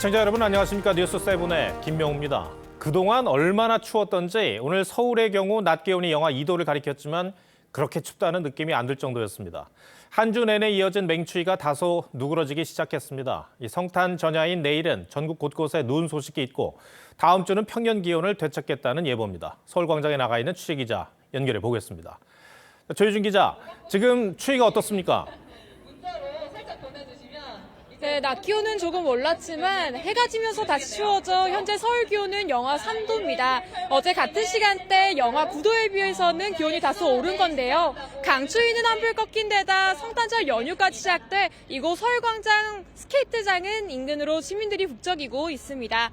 시청자 여러분 안녕하십니까. 뉴스7의 김명우입니다. 그동안 얼마나 추웠던지 오늘 서울의 경우 낮 기온이 영하 2도를 가리켰지만 그렇게 춥다는 느낌이 안 들 정도였습니다. 한 주 내내 이어진 맹추위가 다소 누그러지기 시작했습니다. 이 성탄 전야인 내일은 전국 곳곳에 눈 소식이 있고 다음 주는 평년 기온을 되찾겠다는 예보입니다. 서울광장에 나가 있는 취재기자 연결해 보겠습니다. 조유준 기자, 지금 추위가 어떻습니까? 네, 낮 기온은 조금 올랐지만 해가 지면서 다시 추워져 현재 서울 기온은 영하 3도입니다. 어제 같은 시간대 영하 9도에 비해서는 기온이 다소 오른 건데요. 강추위는 한풀 꺾인 데다 성탄절 연휴까지 시작돼 이곳 서울광장 스케이트장은 인근으로 시민들이 북적이고 있습니다.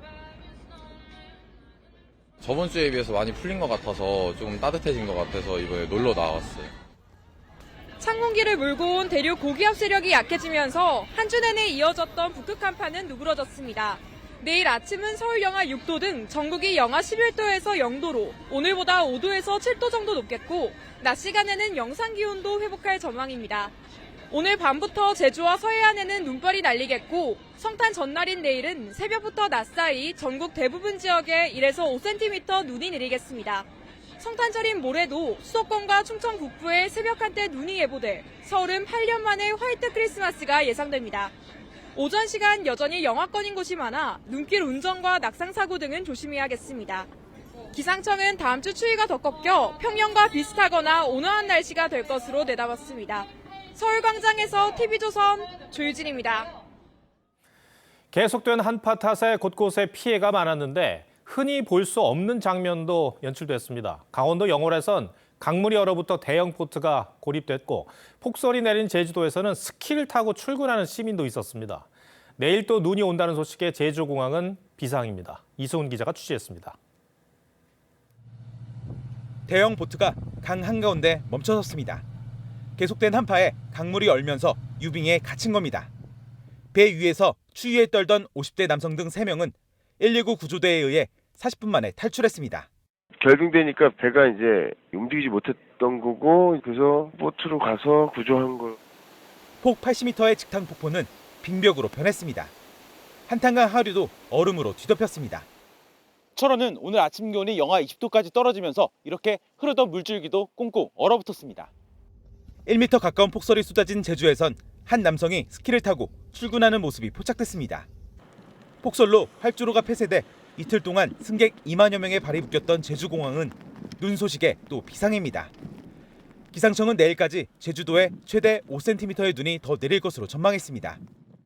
저번 주에 비해서 많이 풀린 것 같아서 조금 따뜻해진 것 같아서 이번에 놀러 나왔어요. 찬 공기를 몰고 온 대륙 고기압 세력이 약해지면서 한 주 내내 이어졌던 북극 한파는 누그러졌습니다. 내일 아침은 서울 영하 6도 등 전국이 영하 11도에서 0도로 오늘보다 5도에서 7도 정도 높겠고 낮 시간에는 영상 기온도 회복할 전망입니다. 오늘 밤부터 제주와 서해안에는 눈발이 날리겠고 성탄 전날인 내일은 새벽부터 낮 사이 전국 대부분 지역에 1에서 5cm 눈이 내리겠습니다. 성탄절인 모레도 수도권과 충청 북부에 새벽 한때 눈이 예보돼 서울은 8년 만에 화이트 크리스마스가 예상됩니다. 오전 시간 여전히 영하권인 곳이 많아 눈길 운전과 낙상 사고 등은 조심해야겠습니다. 기상청은 다음 주 추위가 더 꺾여 평년과 비슷하거나 온화한 날씨가 될 것으로 내다봤습니다. 서울광장에서 TV조선 조유진입니다. 계속된 한파 탓에 곳곳에 피해가 많았는데 흔히 볼 수 없는 장면도 연출됐습니다. 강원도 영월에선 강물이 얼어붙어 대형 보트가 고립됐고 폭설이 내린 제주도에서는 스키를 타고 출근하는 시민도 있었습니다. 내일 또 눈이 온다는 소식에 제주공항은 비상입니다. 이소은 기자가 취재했습니다. 대형 보트가 강 한가운데 멈춰섰습니다. 계속된 한파에 강물이 얼면서 유빙에 갇힌 겁니다. 배 위에서 추위에 떨던 50대 남성 등 3명은 119 구조대에 의해 40분 만에 탈출했습니다. 결빙되니까 배가 이제 움직이지 못했던 거고 그래서 보트로 가서 구조한 거. 폭 80m의 직탕 폭포는 빙벽으로 변했습니다. 한탄강 하류도 얼음으로 뒤덮였습니다. 철원은 오늘 아침 기온이 영하 20도까지 떨어지면서 이렇게 흐르던 물줄기도 꽁꽁 얼어붙었습니다. 1m 가까운 폭설이 쏟아진 제주에선 한 남성이 스키를 타고 출근하는 모습이 포착됐습니다. 폭설로 활주로가 폐쇄돼 이틀 동안 승객 2만여 명의 발이 묶였던 제주공항은 눈 소식에 또 비상입니다. 기상청은 내일까지 제주도에 최대 5cm의 눈이 더 내릴 것으로 전망했습니다.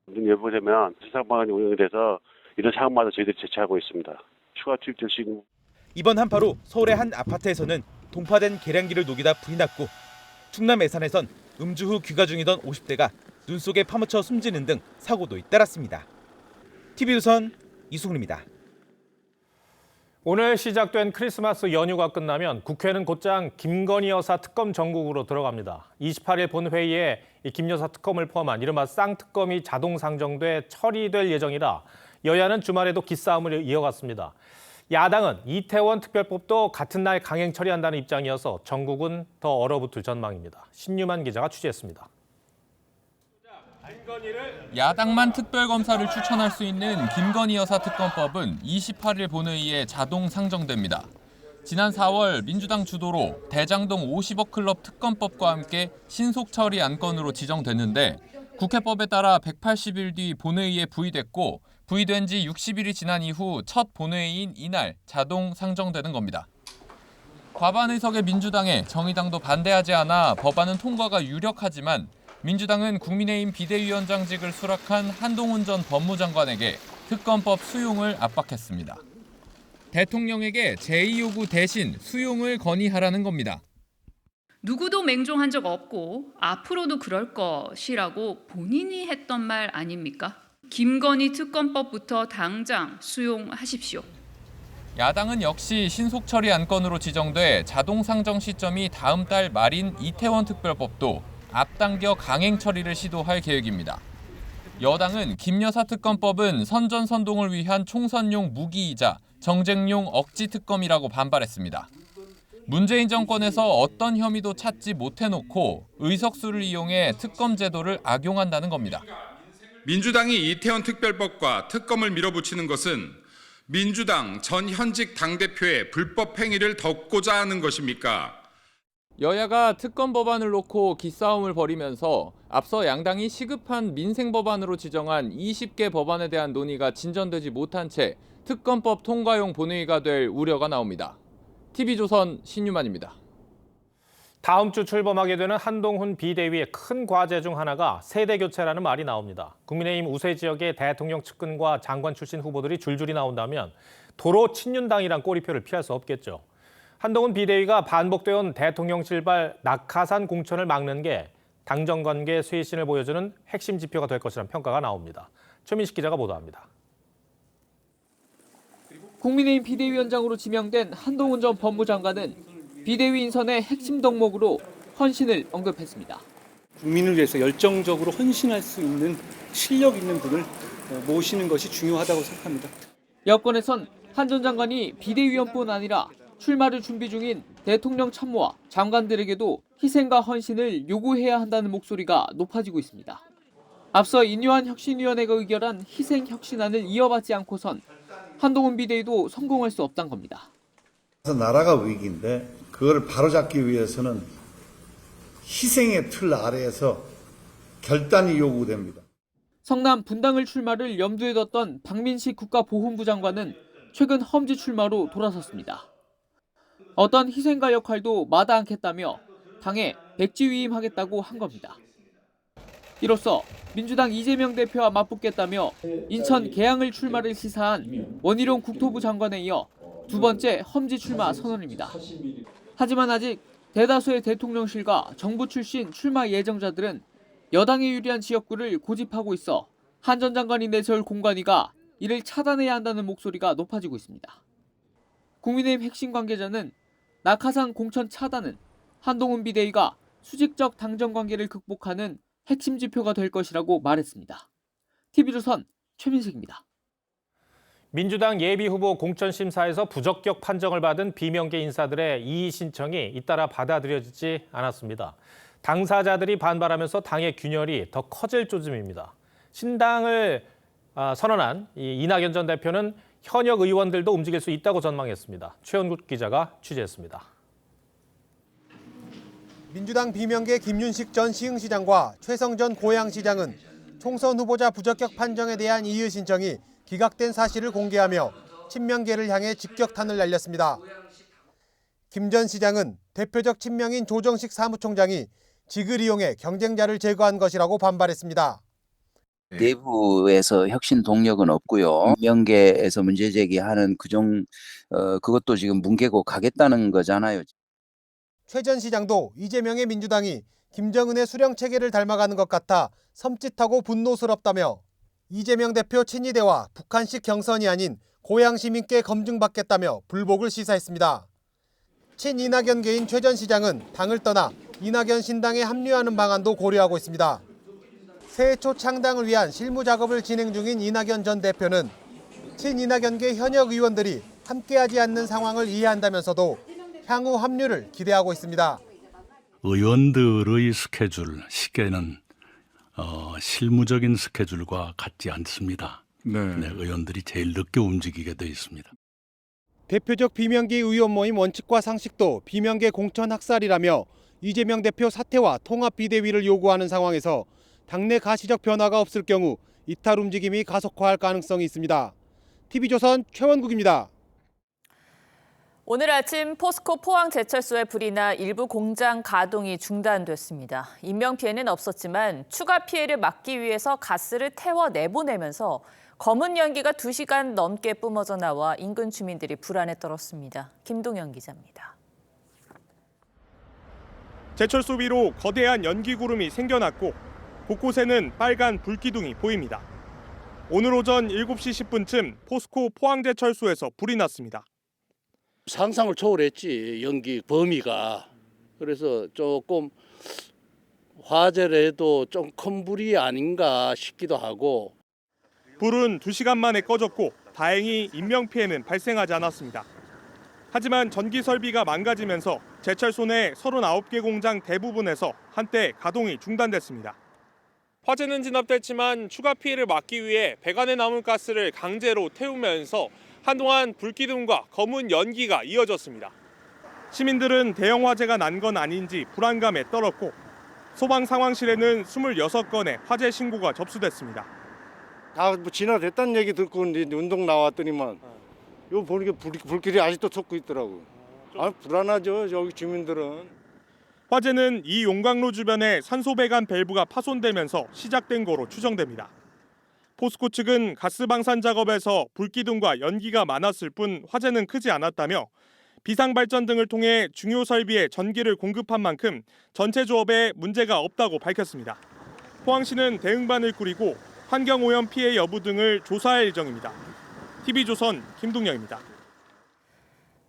눈 예보되면 수상방안이 운영이 돼서 이런 상황마다 저희들이 대처하고 있습니다. 추가 투입될 수 있는. 이번 한파로 서울의 한 아파트에서는 동파된 계량기를 녹이다 불이 났고 충남 예산에선 음주 후 귀가 중이던 50대가 눈 속에 파묻혀 숨지는 등 사고도 잇따랐습니다. TV조선 이승훈입니다. 오늘 시작된 크리스마스 연휴가 끝나면 국회는 곧장 김건희 여사 특검 전국으로 들어갑니다. 28일 본회의에 김 여사 특검을 포함한 이른바 쌍특검이 자동 상정돼 처리될 예정이라 여야는 주말에도 기싸움을 이어갔습니다. 야당은 이태원 특별법도 같은 날 강행 처리한다는 입장이어서 전국은 더 얼어붙을 전망입니다. 신유만 기자가 취재했습니다. 야당만 특별검사를 추천할 수 있는 김건희 여사 특검법은 28일 본회의에 자동 상정됩니다. 지난 4월 민주당 주도로 대장동 50억 클럽 특검법과 함께 신속 처리 안건으로 지정됐는데 국회법에 따라 180일 뒤 본회의에 부의됐고 부의된 지 60일이 지난 이후 첫 본회의인 이날 자동 상정되는 겁니다. 과반 의석의 민주당에 정의당도 반대하지 않아 법안은 통과가 유력하지만 민주당은 국민의힘 비대위원장직을 수락한 한동훈 전 법무장관에게 특검법 수용을 압박했습니다. 대통령에게 제2요구 대신 수용을 건의하라는 겁니다. 누구도 맹종한 적 없고 앞으로도 그럴 것이라고 본인이 했던 말 아닙니까? 김건희 특검법부터 당장 수용하십시오. 야당은 역시 신속처리 안건으로 지정돼 자동 상정 시점이 다음 달 말인 이태원 특별법도 앞당겨 강행 처리를 시도할 계획입니다. 여당은 김 여사 특검법은 선전선동을 위한 총선용 무기이자 정쟁용 억지 특검이라고 반발했습니다. 문재인 정권에서 어떤 혐의도 찾지 못해놓고 의석수를 이용해 특검 제도를 악용한다는 겁니다. 민주당이 이태원 특별법과 특검을 밀어붙이는 것은 민주당 전 현직 당대표의 불법 행위를 덮고자 하는 것입니까? 여야가 특검 법안을 놓고 기싸움을 벌이면서 앞서 양당이 시급한 민생 법안으로 지정한 20개 법안에 대한 논의가 진전되지 못한 채 특검법 통과용 본회의가 될 우려가 나옵니다. TV조선 신유만입니다. 다음 주 출범하게 되는 한동훈 비대위의 큰 과제 중 하나가 세대 교체라는 말이 나옵니다. 국민의힘 우세 지역의 대통령 측근과 장관 출신 후보들이 줄줄이 나온다면 도로 친윤당이란 꼬리표를 피할 수 없겠죠. 한동훈 비대위가 반복되어온 대통령실발 낙하산 공천을 막는 게 당정 관계 쇄신을 보여주는 핵심 지표가 될 것이라는 평가가 나옵니다. 최민식 기자가 보도합니다. 국민의힘 비대위원장으로 지명된 한동훈 전 법무장관은 비대위 인선의 핵심 덕목으로 헌신을 언급했습니다. 국민을 위해서 열정적으로 헌신할 수 있는 실력 있는 분을 모시는 것이 중요하다고 생각합니다. 여권에선 한 전 장관이 비대위원뿐 아니라 출마를 준비 중인 대통령 참모와 장관들에게도 희생과 헌신을 요구해야 한다는 목소리가 높아지고 있습니다. 앞서 인요한 혁신위원회가 의결한 희생혁신안을 이어받지 않고선 한동훈 비대위도 성공할 수 없다는 겁니다. 나라가 위기인데 그걸 바로잡기 위해서는 희생의 틀 아래에서 결단이 요구됩니다. 성남 분당을 출마를 염두에 뒀던 박민식 국가보훈부 장관은 최근 험지 출마로 돌아섰습니다. 어떤 희생과 역할도 마다 않겠다며 당에 백지위임하겠다고 한 겁니다. 이로써 민주당 이재명 대표와 맞붙겠다며 인천 계양을 출마를 시사한 원희룡 국토부 장관에 이어 두 번째 험지 출마 선언입니다. 하지만 아직 대다수의 대통령실과 정부 출신 출마 예정자들은 여당에 유리한 지역구를 고집하고 있어 한 전 장관이 내세울 공관위가 이를 차단해야 한다는 목소리가 높아지고 있습니다. 국민의힘 핵심 관계자는 낙하산 공천 차단은 한동훈 비대위가 수직적 당정 관계를 극복하는 핵심 지표가 될 것이라고 말했습니다. TV조선 최민식입니다. 민주당 예비후보 공천심사에서 부적격 판정을 받은 비명계 인사들의 이의 신청이 잇따라 받아들여지지 않았습니다. 당사자들이 반발하면서 당의 균열이 더 커질 조짐입니다. 신당을 선언한 이낙연 전 대표는 현역 의원들도 움직일 수 있다고 전망했습니다. 최원국 기자가 취재했습니다. 민주당 비명계 김윤식 전 시흥시장과 최성 전 고양시장은 총선 후보자 부적격 판정에 대한 이의 신청이 기각된 사실을 공개하며 친명계를 향해 직격탄을 날렸습니다. 김 전 시장은 대표적 친명인 조정식 사무총장이 직을 이용해 경쟁자를 제거한 것이라고 반발했습니다. 내부에서 혁신 동력은 없고요. 명계에서 문제 제기하는 그것도 지금 뭉개고 가겠다는 거잖아요. 최 전 시장도 이재명의 민주당이 김정은의 수령 체계를 닮아가는 것 같아 섬찟하고 분노스럽다며 이재명 대표 친이대와 북한식 경선이 아닌 고양 시민께 검증받겠다며 불복을 시사했습니다. 친이낙연계인 최 전 시장은 당을 떠나 이낙연 신당에 합류하는 방안도 고려하고 있습니다. 새해 초 창당을 위한 실무 작업을 진행 중인 이낙연 전 대표는 친이낙연계 현역 의원들이 함께하지 않는 상황을 이해한다면서도 향후 합류를 기대하고 있습니다. 의원들의 스케줄, 시계는 실무적인 스케줄과 같지 않습니다. 네, 의원들이 제일 늦게 움직이게 돼 있습니다. 대표적 비명계 의원 모임 원칙과 상식도 비명계 공천 학살이라며 이재명 대표 사퇴와 통합 비대위를 요구하는 상황에서 당내 가시적 변화가 없을 경우 이탈 움직임이 가속화할 가능성이 있습니다. TV조선 최원국입니다. 오늘 아침 포스코 포항제철소에 불이 나 일부 공장 가동이 중단됐습니다. 인명피해는 없었지만 추가 피해를 막기 위해서 가스를 태워 내보내면서 검은 연기가 2시간 넘게 뿜어져 나와 인근 주민들이 불안에 떨었습니다. 김동현 기자입니다. 제철소 위로 거대한 연기 구름이 생겨났고 곳곳에는 빨간 불기둥이 보입니다. 오늘 오전 7시 10분쯤 포스코 포항제철소에서 불이 났습니다. 상상을 초월했지, 연기 범위가. 그래서 조금 화재를 해도 좀 큰 불이 아닌가 싶기도 하고. 불은 2시간 만에 꺼졌고 다행히 인명피해는 발생하지 않았습니다. 하지만 전기 설비가 망가지면서 제철소 내 39개 공장 대부분에서 한때 가동이 중단됐습니다. 화재는 진압됐지만 추가 피해를 막기 위해 배관에 남은 가스를 강제로 태우면서 한동안 불기둥과 검은 연기가 이어졌습니다. 시민들은 대형 화재가 난 건 아닌지 불안감에 떨었고 소방 상황실에는 26건의 화재 신고가 접수됐습니다. 다 진화됐다는 얘기 듣고 이제 운동 나왔더니만 요 보니까 불길이 아직도 솟고 있더라고. 불안하죠, 여기 주민들은. 화재는 이 용광로 주변에 산소 배관 밸브가 파손되면서 시작된 거로 추정됩니다. 포스코 측은 가스 방산 작업에서 불기둥과 연기가 많았을 뿐 화재는 크지 않았다며 비상발전 등을 통해 중요 설비에 전기를 공급한 만큼 전체 조업에 문제가 없다고 밝혔습니다. 포항시는 대응반을 꾸리고 환경오염 피해 여부 등을 조사할 예정입니다. TV조선 김동영입니다.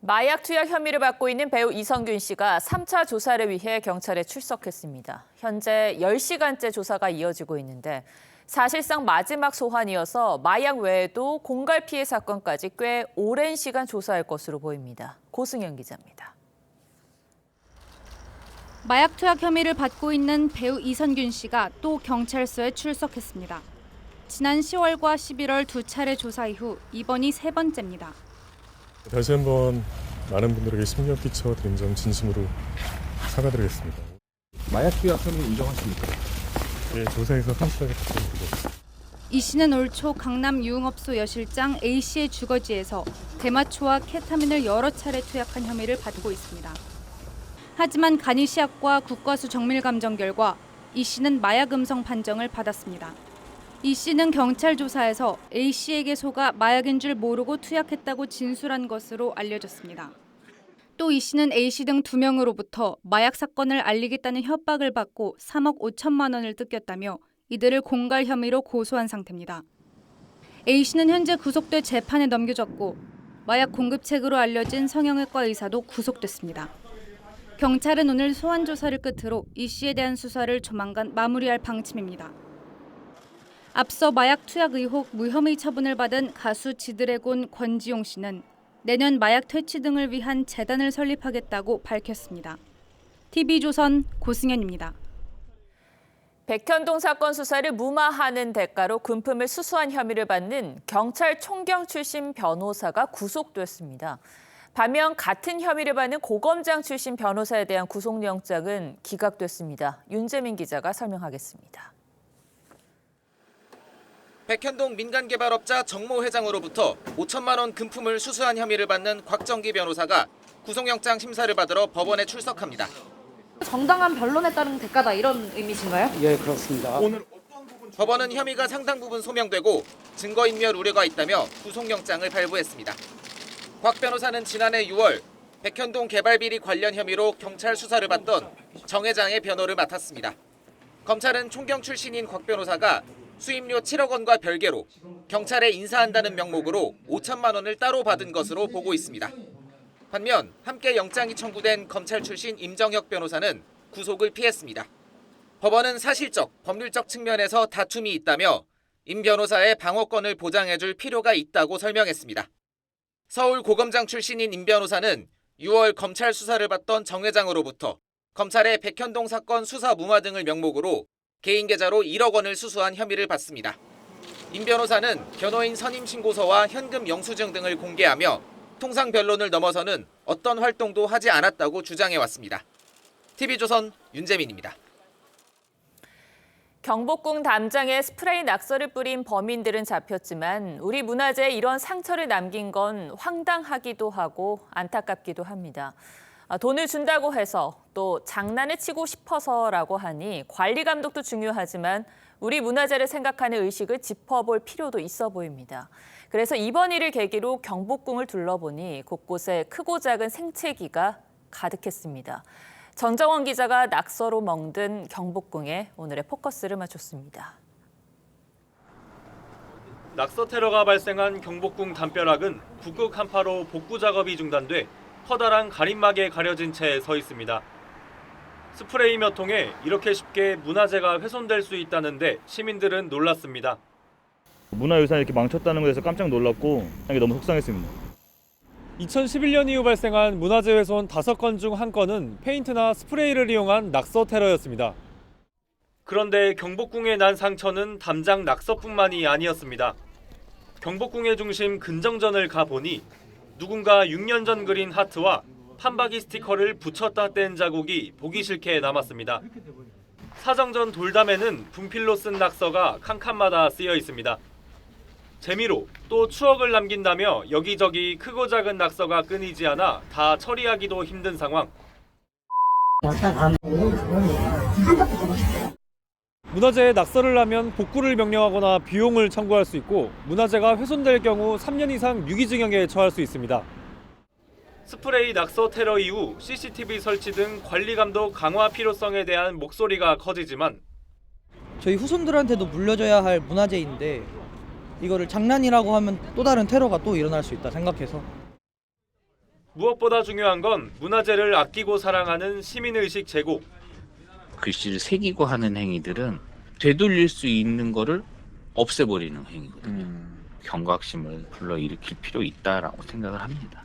마약 투약 혐의를 받고 있는 배우 이성균 씨가 3차 조사를 위해 경찰에 출석했습니다. 현재 10시간째 조사가 이어지고 있는데 사실상 마지막 소환이어서 마약 외에도 공갈 피해 사건까지 꽤 오랜 시간 조사할 것으로 보입니다. 고승현 기자입니다. 마약 투약 혐의를 받고 있는 배우 이성균 씨가 또 경찰서에 출석했습니다. 지난 10월과 11월 두 차례 조사 이후 이번이 세 번째입니다. 다시 한번 많은 분들에게 심려 끼쳐드린 점 진심으로 사과드리겠습니다. 마약 투약 혐의 인정하십니까? 예, 조사에서 확실하게 답변드리겠습니다. 이 씨는 올 초 강남 유흥업소 여실장 A씨의 주거지에서 대마초와 케타민을 여러 차례 투약한 혐의를 받고 있습니다. 하지만 간이시약과 국과수 정밀 감정 결과 이 씨는 마약 음성 판정을 받았습니다. 이 씨는 경찰 조사에서 A 씨에게 속아 마약인 줄 모르고 투약했다고 진술한 것으로 알려졌습니다. 또 이 씨는 A 씨 등 2명으로부터 마약 사건을 알리겠다는 협박을 받고 3억 5천만 원을 뜯겼다며 이들을 공갈 혐의로 고소한 상태입니다. A 씨는 현재 구속돼 재판에 넘겨졌고 마약 공급책으로 알려진 성형외과 의사도 구속됐습니다. 경찰은 오늘 소환 조사를 끝으로 이 씨에 대한 수사를 조만간 마무리할 방침입니다. 앞서 마약 투약 의혹 무혐의 처분을 받은 가수 지드래곤 권지용 씨는 내년 마약 퇴치 등을 위한 재단을 설립하겠다고 밝혔습니다. TV조선 고승현입니다. 백현동 사건 수사를 무마하는 대가로 금품을 수수한 혐의를 받는 경찰 총경 출신 변호사가 구속됐습니다. 반면 같은 혐의를 받는 고검장 출신 변호사에 대한 구속영장은 기각됐습니다. 윤재민 기자가 설명하겠습니다. 백현동 민간개발업자 정모 회장으로부터 5천만 원 금품을 수수한 혐의를 받는 곽정기 변호사가 구속영장 심사를 받으러 법원에 출석합니다. 정당한 변론에 따른 대가다 이런 의미신가요? 예, 그렇습니다. 법원은 혐의가 상당 부분 소명되고 증거인멸 우려가 있다며 구속영장을 발부했습니다. 곽 변호사는 지난해 6월 백현동 개발비리 관련 혐의로 경찰 수사를 받던 정 회장의 변호를 맡았습니다. 검찰은 총경 출신인 곽 변호사가 수임료 7억 원과 별개로 경찰에 인사한다는 명목으로 5천만 원을 따로 받은 것으로 보고 있습니다. 반면 함께 영장이 청구된 검찰 출신 임정혁 변호사는 구속을 피했습니다. 법원은 사실적, 법률적 측면에서 다툼이 있다며 임 변호사의 방어권을 보장해줄 필요가 있다고 설명했습니다. 서울 고검장 출신인 임 변호사는 6월 검찰 수사를 받던 정 회장으로부터 검찰의 백현동 사건 수사 무마 등을 명목으로 개인 계좌로 1억 원을 수수한 혐의를 받습니다. 임 변호사는 변호인 선임 신고서와 현금 영수증 등을 공개하며 통상 변론을 넘어서는 어떤 활동도 하지 않았다고 주장해왔습니다. TV조선 윤재민입니다. 경복궁 담장에 스프레이 낙서를 뿌린 범인들은 잡혔지만 우리 문화재에 이런 상처를 남긴 건 황당하기도 하고 안타깝기도 합니다. 돈을 준다고 해서 또 장난을 치고 싶어서라고 하니 관리 감독도 중요하지만 우리 문화재를 생각하는 의식을 짚어볼 필요도 있어 보입니다. 그래서 이번 일을 계기로 경복궁을 둘러보니 곳곳에 크고 작은 생채기가 가득했습니다. 전정원 기자가 낙서로 멍든 경복궁에 오늘의 포커스를 맞췄습니다. 낙서 테러가 발생한 경복궁 담벼락은 북극 한파로 복구 작업이 중단돼 커다란 가림막에 가려진 채 서 있습니다. 스프레이 몇 통에 이렇게 쉽게 문화재가 훼손될 수 있다는데 시민들은 놀랐습니다. 문화유산을 이렇게 망쳤다는 것에서 깜짝 놀랐고 이게 너무 속상했습니다. 2011년 이후 발생한 문화재 훼손 5건 중 1건은 페인트나 스프레이를 이용한 낙서 테러였습니다. 그런데 경복궁에 난 상처는 담장 낙서뿐만이 아니었습니다. 경복궁의 중심 근정전을 가보니 누군가 6년 전 그린 하트와 판박이 스티커를 붙였다 뗀 자국이 보기 싫게 남았습니다. 사정전 돌담에는 분필로 쓴 낙서가 칸칸마다 쓰여 있습니다. 재미로 또 추억을 남긴다며 여기저기 크고 작은 낙서가 끊이지 않아 다 처리하기도 힘든 상황. 문화재에 낙서를 하면 복구를 명령하거나 비용을 청구할 수 있고 문화재가 훼손될 경우 3년 이상 유기징역에 처할 수 있습니다. 스프레이 낙서 테러 이후 CCTV 설치 등 관리 감독 강화 필요성에 대한 목소리가 커지지만 저희 후손들한테도 물려줘야 할 문화재인데 이거를 장난이라고 하면 또 다른 테러가 또 일어날 수 있다 생각해서 무엇보다 중요한 건 문화재를 아끼고 사랑하는 시민의식 제고. 글씨를 새기고 하는 행위들은 되돌릴 수 있는 거를 없애버리는 행위거든요. 경각심을 불러일으킬 필요 있다라고 생각을 합니다.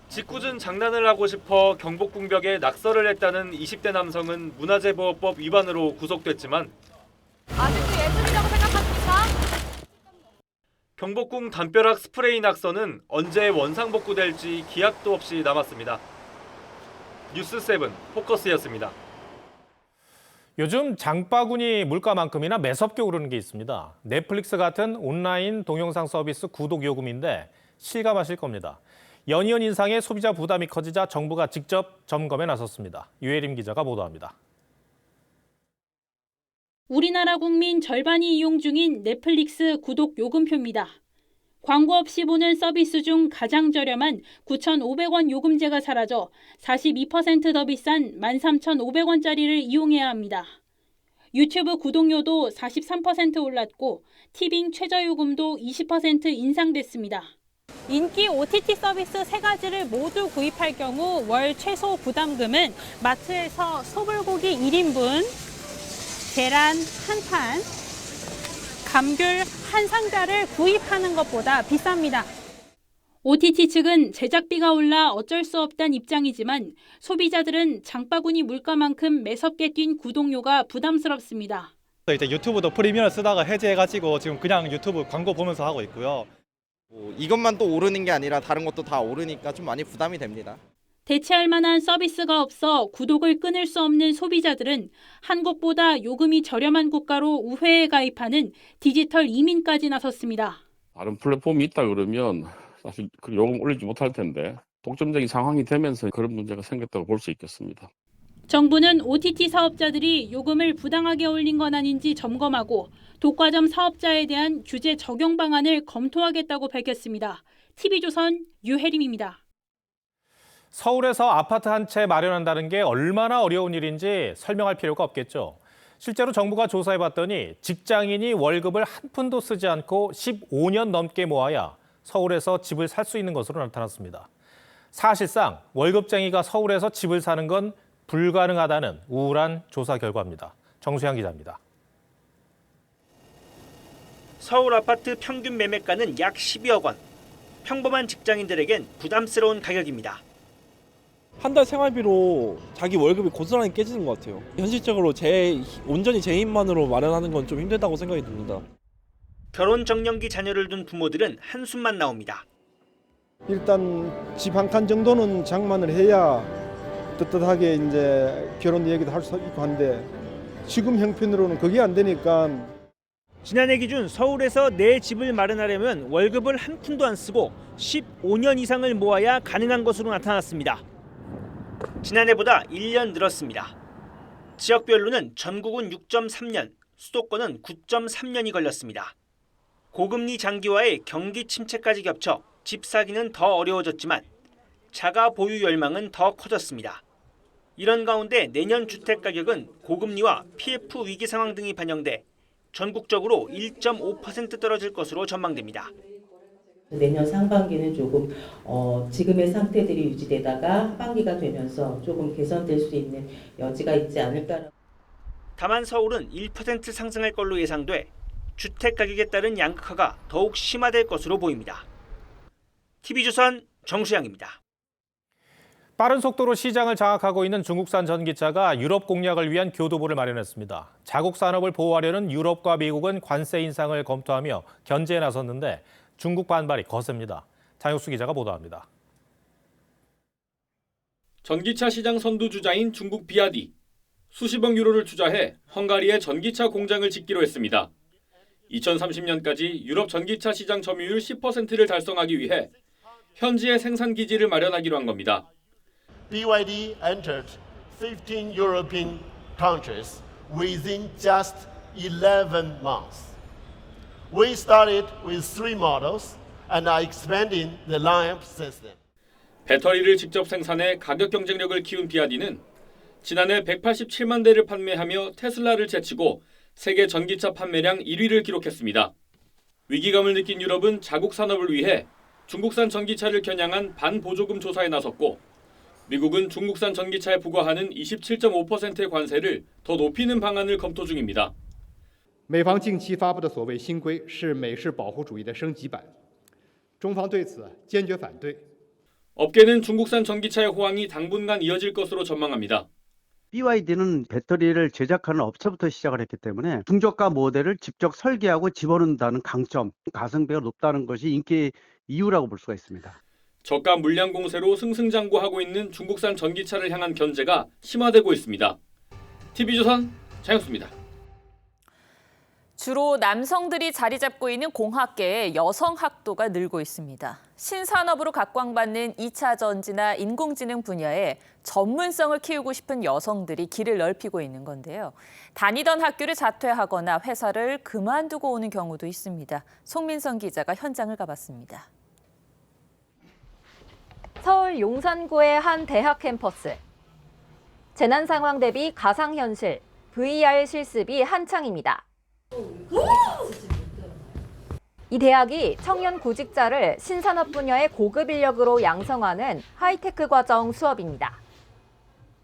짓궂은 장난을 하고 싶어 경복궁 벽에 낙서를 했다는 20대 남성은 문화재보호법 위반으로 구속됐지만 아직도 예술이라고 생각하십니까? 경복궁 담벼락 스프레이 낙서는 언제 원상복구될지 기약도 없이 남았습니다. 뉴스7 포커스였습니다. 요즘 장바구니 물가만큼이나 매섭게 오르는 게 있습니다. 넷플릭스 같은 온라인 동영상 서비스 구독 요금인데 실감하실 겁니다. 연이은 인상에 소비자 부담이 커지자 정부가 직접 점검에 나섰습니다. 유혜림 기자가 보도합니다. 우리나라 국민 절반이 이용 중인 넷플릭스 구독 요금표입니다. 광고 없이 보는 서비스 중 가장 저렴한 9,500원 요금제가 사라져 42% 더 비싼 13,500원짜리를 이용해야 합니다. 유튜브 구독료도 43% 올랐고 티빙 최저요금도 20% 인상됐습니다. 인기 OTT 서비스 3가지를 모두 구입할 경우 월 최소 부담금은 마트에서 소불고기 1인분, 계란 한 판, 감귤 한 상자를 구입하는 것보다 비쌉니다. OTT 측은 제작비가 올라 어쩔 수 없다는 입장이지만 소비자들은 장바구니 물가만큼 매섭게 뛴 구독료가 부담스럽습니다. 이제 유튜브도 프리미엄을 쓰다가 해지해가지고 지금 그냥 유튜브 광고 보면서 하고 있고요. 이것만 또 오르는 게 아니라 다른 것도 다 오르니까 좀 많이 부담이 됩니다. 대체할 만한 서비스가 없어 구독을 끊을 수 없는 소비자들은 한국보다 요금이 저렴한 국가로 우회에 가입하는 디지털 이민까지 나섰습니다. 다른 플랫폼이 있다 그러면 사실 그 요금 올리지 못할 텐데 독점적인 상황이 되면서 그런 문제가 생겼다고 볼 수 있겠습니다. 정부는 OTT 사업자들이 요금을 부당하게 올린 건 아닌지 점검하고 독과점 사업자에 대한 규제 적용 방안을 검토하겠다고 밝혔습니다. TV조선 유혜림입니다. 서울에서 아파트 한 채 마련한다는 게 얼마나 어려운 일인지 설명할 필요가 없겠죠. 실제로 정부가 조사해봤더니 직장인이 월급을 한 푼도 쓰지 않고 15년 넘게 모아야 서울에서 집을 살 수 있는 것으로 나타났습니다. 사실상 월급쟁이가 서울에서 집을 사는 건 불가능하다는 우울한 조사 결과입니다. 정수양 기자입니다. 서울 아파트 평균 매매가는 약 12억 원. 평범한 직장인들에겐 부담스러운 가격입니다. 한 달 생활비로 자기 월급이 고스란히 깨지는 것 같아요. 현실적으로 온전히 제 힘만으로 마련하는 건 좀 힘들다고 생각이 듭니다. 결혼 정년기 자녀를 둔 부모들은 한숨만 나옵니다. 일단 집 한 칸 정도는 장만을 해야 떳떳하게 이제 결혼 얘기도 할 수 있고 한데 지금 형편으로는 그게 안 되니까. 지난해 기준 서울에서 내 집을 마련하려면 월급을 한 푼도 안 쓰고 15년 이상을 모아야 가능한 것으로 나타났습니다. 지난해보다 1년 늘었습니다. 지역별로는 전국은 6.3년, 수도권은 9.3년이 걸렸습니다. 고금리 장기화에 경기 침체까지 겹쳐 집 사기는 더 어려워졌지만 자가 보유 열망은 더 커졌습니다. 이런 가운데 내년 주택 가격은 고금리와 PF 위기 상황 등이 반영돼 전국적으로 1.5% 떨어질 것으로 전망됩니다. 내년 상반기는 조금 지금의 상태들이 유지되다가 하반기가 되면서 조금 개선될 수 있는 여지가 있지 않을까. 다만 서울은 1% 상승할 걸로 예상돼 주택 가격에 따른 양극화가 더욱 심화될 것으로 보입니다. TV조선 정수양입니다. 빠른 속도로 시장을 장악하고 있는 중국산 전기차가 유럽 공략을 위한 교두보를 마련했습니다. 자국 산업을 보호하려는 유럽과 미국은 관세 인상을 검토하며 견제에 나섰는데 중국 반발이 거셉니다. 장혁수 기자가 보도합니다. 전기차 시장 선두주자인 중국 비아디. 수십억 유로를 투자해 헝가리에 전기차 공장을 짓기로 했습니다. 2030년까지 유럽 전기차 시장 점유율 10%를 달성하기 위해 현지에 생산 기지를 마련하기로 한 겁니다. BYD entered 15 European countries within just 11 months. We started with 3 models and are expanding the lineup since then. 배터리를 직접 생산해 가격 경쟁력을 키운 비아디는 지난해 187만 대를 판매하며 테슬라를 제치고 세계 전기차 판매량 1위를 기록했습니다. 위기감을 느낀 유럽은 자국 산업을 위해 중국산 전기차를 겨냥한 반보조금 조사에 나섰고 미국은 중국산 전기차에 부과하는 27.5%의 관세를 더 높이는 방안을 검토 중입니다. 美方近期发布的所谓新规是美式保护主义的升级版，中方对此坚决反对。 업계는 중국산 전기차의 호황이 당분간 이어질 것으로 전망합니다. BYD는 배터리를 제작하는 업체부터 시작을 했기 때문에 중저가 모델을 직접 설계하고 집어넣는다는 강점, 가성비가 높다는 것이 인기 이유라고 볼 수가 있습니다. 저가 물량 공세로 승승장구하고 있는 중국산 전기차를 향한 견제가 심화되고 있습니다. TV조선 장혁수입니다. 주로 남성들이 자리 잡고 있는 공학계에 여성 학도가 늘고 있습니다. 신산업으로 각광받는 2차 전지나 인공지능 분야에 전문성을 키우고 싶은 여성들이 길을 넓히고 있는 건데요. 다니던 학교를 자퇴하거나 회사를 그만두고 오는 경우도 있습니다. 송민선 기자가 현장을 가봤습니다. 서울 용산구의 한 대학 캠퍼스. 재난 상황 대비 가상현실, VR 실습이 한창입니다. 이 대학이 청년 구직자를 신산업 분야의 고급 인력으로 양성하는 하이테크 과정 수업입니다.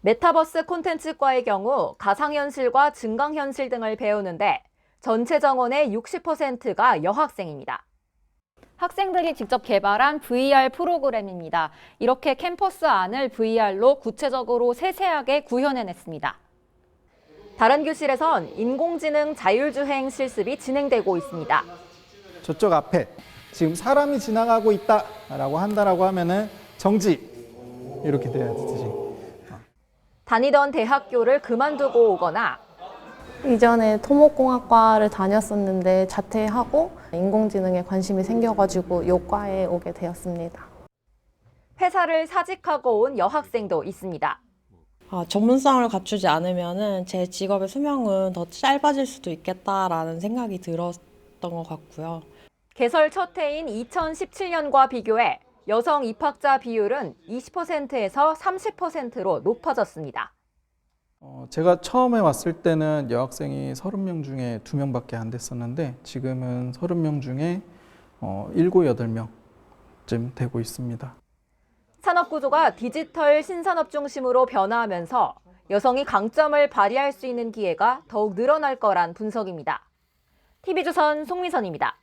메타버스 콘텐츠과의 경우 가상현실과 증강현실 등을 배우는데 전체 정원의 60%가 여학생입니다. 학생들이 직접 개발한 VR 프로그램입니다. 이렇게 캠퍼스 안을 VR로 구체적으로 세세하게 구현해냈습니다. 다른 교실에선 인공지능 자율주행 실습이 진행되고 있습니다. 저쪽 앞에 지금 사람이 지나가고 있다라고 한다라고 하면은 정지 이렇게 돼야 되듯이. 다니던 대학교를 그만두고 오거나 이전에 토목공학과를 다녔었는데 자퇴하고 인공지능에 관심이 생겨가지고 이 과에 오게 되었습니다. 회사를 사직하고 온 여학생도 있습니다. 전문성을 갖추지 않으면 제 직업의 수명은 더 짧아질 수도 있겠다라는 생각이 들었던 것 같고요. 개설 첫 해인 2017년과 비교해 여성 입학자 비율은 20%에서 30%로 높아졌습니다. 제가 처음에 왔을 때는 여학생이 30명 중에 2명밖에 안 됐었는데 지금은 30명 중에 7, 8명쯤 되고 있습니다. 산업 구조가 디지털 신산업 중심으로 변화하면서 여성이 강점을 발휘할 수 있는 기회가 더욱 늘어날 거란 분석입니다. TV조선 송미선입니다.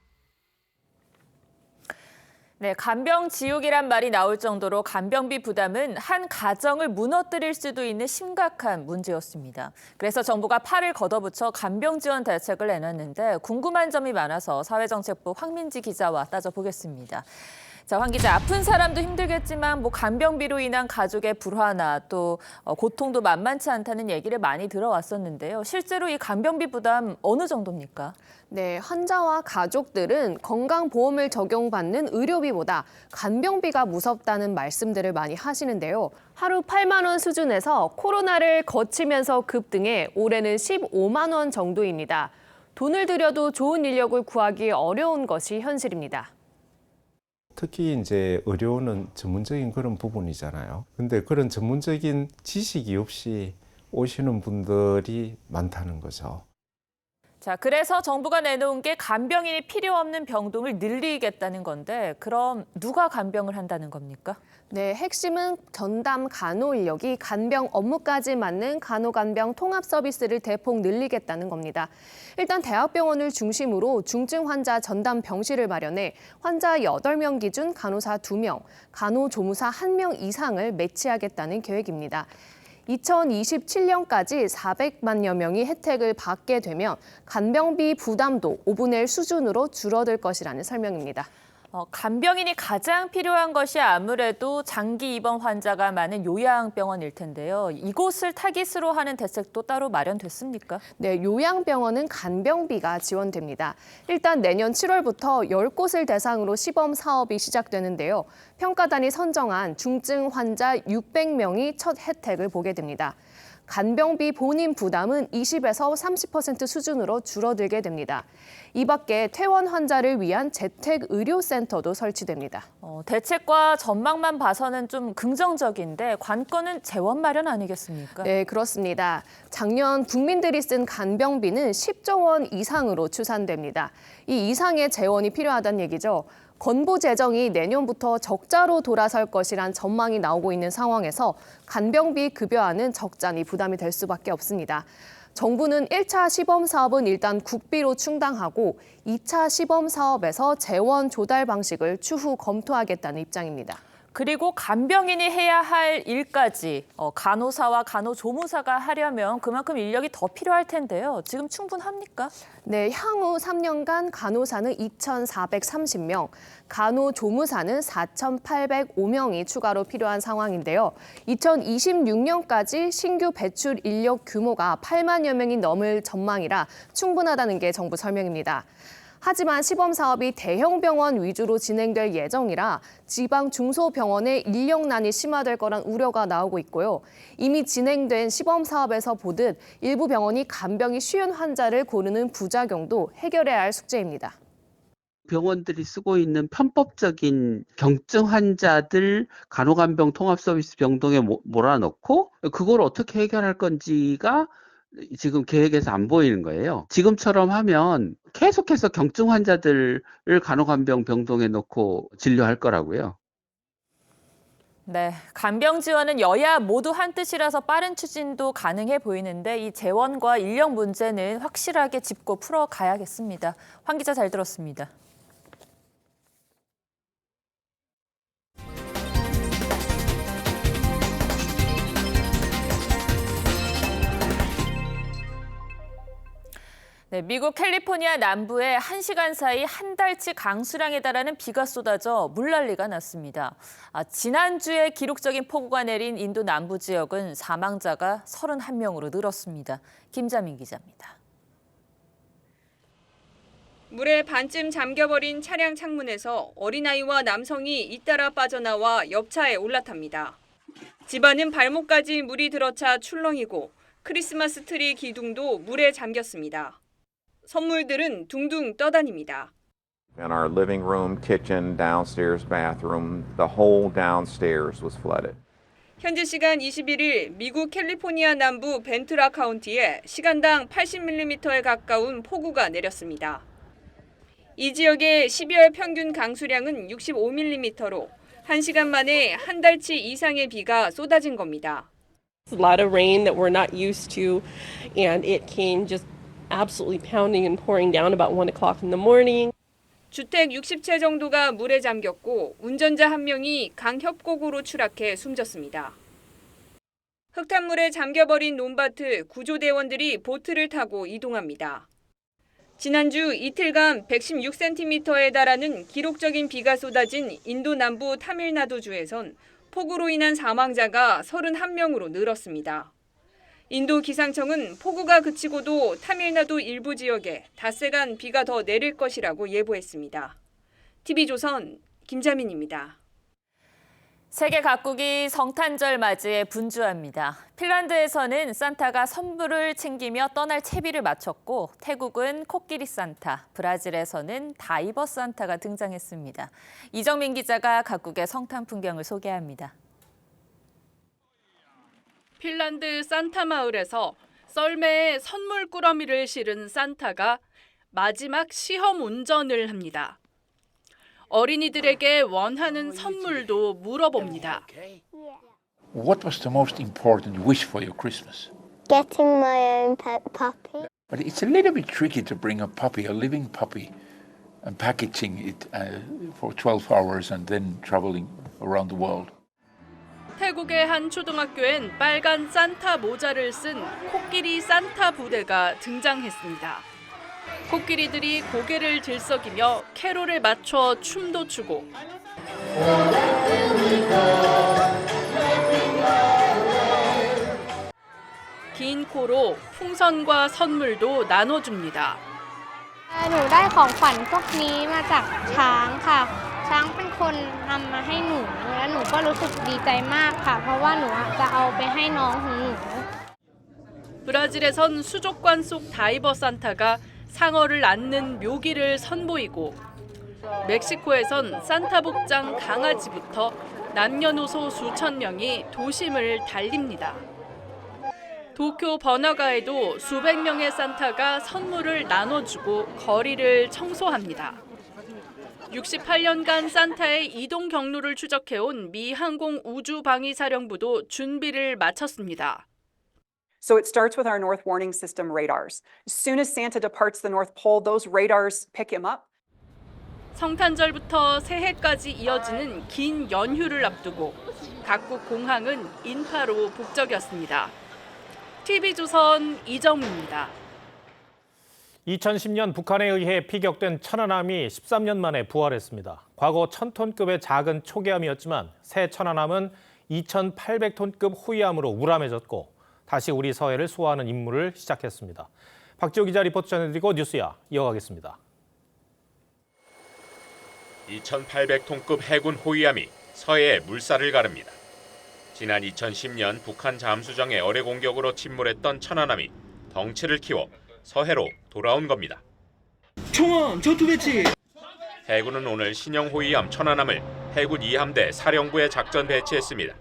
네, 간병지옥이란 말이 나올 정도로 간병비 부담은 한 가정을 무너뜨릴 수도 있는 심각한 문제였습니다. 그래서 정부가 팔을 걷어붙여 간병 지원 대책을 내놨는데 궁금한 점이 많아서 사회정책부 황민지 기자와 따져보겠습니다. 자, 황 기자, 아픈 사람도 힘들겠지만 간병비로 인한 가족의 불화나 또 고통도 만만치 않다는 얘기를 많이 들어왔었는데요. 실제로 이 간병비 부담 어느 정도입니까? 네, 환자와 가족들은 건강보험을 적용받는 의료비보다 간병비가 무섭다는 말씀들을 많이 하시는데요. 하루 8만 원 수준에서 코로나를 거치면서 급등해 올해는 15만 원 정도입니다. 돈을 들여도 좋은 인력을 구하기 어려운 것이 현실입니다. 특히 이제 의료는 전문적인 그런 부분이잖아요. 근데 그런 전문적인 지식이 없이 오시는 분들이 많다는 거죠. 자, 그래서 정부가 내놓은 게 간병인이 필요 없는 병동을 늘리겠다는 건데 그럼 누가 간병을 한다는 겁니까? 네, 핵심은 전담 간호 인력이 간병 업무까지 맡는 간호간병 통합 서비스를 대폭 늘리겠다는 겁니다. 일단 대학병원을 중심으로 중증 환자 전담 병실을 마련해 환자 8명 기준 간호사 2명, 간호조무사 1명 이상을 배치하겠다는 계획입니다. 2027년까지 400만여 명이 혜택을 받게 되면 간병비 부담도 5분의 1 수준으로 줄어들 것이라는 설명입니다. 간병인이 가장 필요한 것이 아무래도 장기 입원 환자가 많은 요양병원일 텐데요. 이곳을 타깃으로 하는 대책도 따로 마련됐습니까? 네, 요양병원은 간병비가 지원됩니다. 일단 내년 7월부터 10곳을 대상으로 시범 사업이 시작되는데요. 평가단이 선정한 중증 환자 600명이 첫 혜택을 보게 됩니다. 간병비 본인 부담은 20에서 30% 수준으로 줄어들게 됩니다. 이 밖에 퇴원 환자를 위한 재택의료센터도 설치됩니다. 대책과 전망만 봐서는 좀 긍정적인데 관건은 재원 마련 아니겠습니까? 네, 그렇습니다. 작년 국민들이 쓴 간병비는 10조 원 이상으로 추산됩니다. 이 이상의 재원이 필요하다는 얘기죠. 건보 재정이 내년부터 적자로 돌아설 것이란 전망이 나오고 있는 상황에서 간병비 급여안은 적잖이 부담이 될 수밖에 없습니다. 정부는 1차 시범 사업은 일단 국비로 충당하고 2차 시범 사업에서 재원 조달 방식을 추후 검토하겠다는 입장입니다. 그리고 간병인이 해야 할 일까지 간호사와 간호조무사가 하려면 그만큼 인력이 더 필요할 텐데요. 지금 충분합니까? 네, 향후 3년간 간호사는 2,430명, 간호조무사는 4,805명이 추가로 필요한 상황인데요. 2026년까지 신규 배출 인력 규모가 8만여 명이 넘을 전망이라 충분하다는 게 정부 설명입니다. 하지만 시범 사업이 대형 병원 위주로 진행될 예정이라 지방 중소병원의 인력난이 심화될 거란 우려가 나오고 있고요. 이미 진행된 시범 사업에서 보듯 일부 병원이 간병이 쉬운 환자를 고르는 부작용도 해결해야 할 숙제입니다. 병원들이 쓰고 있는 편법적인 경증 환자들 간호간병 통합서비스 병동에 몰아넣고 그걸 어떻게 해결할 건지가 지금 계획에서 안 보이는 거예요. 지금처럼 하면 계속해서 경증 환자들을 간호간병 병동에 넣고 진료할 거라고요. 네, 간병 지원은 여야 모두 한 뜻이라서 빠른 추진도 가능해 보이는데 이 재원과 인력 문제는 확실하게 짚고 풀어가야겠습니다. 황 기자 잘 들었습니다. 네, 미국 캘리포니아 남부에 1시간 사이 한 달치 강수량에 달하는 비가 쏟아져 물난리가 났습니다. 지난주에 기록적인 폭우가 내린 인도 남부 지역은 사망자가 31명으로 늘었습니다. 김자민 기자입니다. 물에 반쯤 잠겨버린 차량 창문에서 어린아이와 남성이 잇따라 빠져나와 옆차에 올라탑니다. 집안은 발목까지 물이 들어차 출렁이고 크리스마스 트리 기둥도 물에 잠겼습니다. 선물들은 둥둥 떠다닙니다. In our living room, kitchen, downstairs bathroom, the whole downstairs was flooded. 현지 시간 21일 미국 캘리포니아 남부 벤투라 카운티에 시간당 80mm에 가까운 폭우가 내렸습니다. 이 지역의 12월 평균 강수량은 65mm로 1시간 만에 한 달치 이상의 비가 쏟아진 겁니다. A lot of rain that we're not used to, and it came just absolutely pounding and pouring down about 1 o'clock in the morning. 주택 60채 정도가 물에 잠겼고 운전자 1명이 강 협곡으로 추락해 숨졌습니다. 흙탕물에 잠겨버린 논밭을 구조대원들이 보트를 타고 이동합니다. 지난주 이틀간 116cm에 달하는 기록적인 비가 쏟아진 인도 남부 타밀나두주에선 폭우로 인한 사망자가 31명으로 늘었습니다. 인도 기상청은 폭우가 그치고도 타밀나두 일부 지역에 닷새간 비가 더 내릴 것이라고 예보했습니다. TV조선 김자민입니다. 세계 각국이 성탄절 맞이에 분주합니다. 핀란드에서는 산타가 선물을 챙기며 떠날 채비를 마쳤고 태국은 코끼리 산타, 브라질에서는 다이버 산타가 등장했습니다. 이정민 기자가 각국의 성탄 풍경을 소개합니다. 핀란드 산타 마을에서 썰매에 선물 꾸러미를 실은 산타가 마지막 시험 운전을 합니다. 어린이들에게 원하는 선물도 물어봅니다. What was the most important wish for your Christmas? Getting my own pet puppy. But it's a little bit tricky to bring a puppy, a living puppy, and packaging it for 12 hours and then traveling around the world. 태국의 한 초등학교엔 빨간 산타 모자를 쓴 코끼리 산타 부대가 등장했습니다. 코끼리들이 고개를 들썩이며 캐롤에 맞춰 춤도 추고 긴 코로 풍선과 선물도 나눠줍니다. หนูได้ของขวัญพวกนี้มาจากช้างค่ะ ช้างเป็นคนทำมาให้หนูและหนูก็รู้สึกดีใจมากค่ะ เพราะว่าหนูจะเอาไปให้น้องของหนู 브라질에선 수족관 속 다이버 산타가 상어를 안는 묘기를 선보이고 멕시코에선 산타 복장 강아지부터 남녀노소 수천 명이 도심을 달립니다. 도쿄 번화가에도 수백 명의 산타가 선물을 나눠주고 거리를 청소합니다. 68년간 산타의 이동 경로를 추적해온 미 항공우주방위사령부도 준비를 마쳤습니다. So it starts with our North Warning System radars. As soon as Santa departs the North Pole, those radars pick him up. 성탄절부터 새해까지 이어지는 긴 연휴를 앞두고 각국 공항은 인파로 북적였습니다. TV조선 이정우입니다. 2010년 북한에 의해 피격된 천안함이 13년 만에 부활했습니다. 과거 1000톤급의 작은 초계함이었지만 새 천안함은 2800톤급 호위함으로 우람해졌고 다시 우리 서해를 소화하는 임무를 시작했습니다. 박지호 기자 리포트 전해드리고 뉴스야 이어가겠습니다. 2800톤급 해군 호위함이 서해에 물살을 가릅니다. 지난 2010년 북한 잠수정의 어뢰 공격으로 침몰했던 천안함이 덩치를 키워 서해로 돌아온 겁니다. 총원 전투 배치! 해군은 오늘 신형 호위함 천안함을 해군 2함대 사령부에 작전 배치했습니다.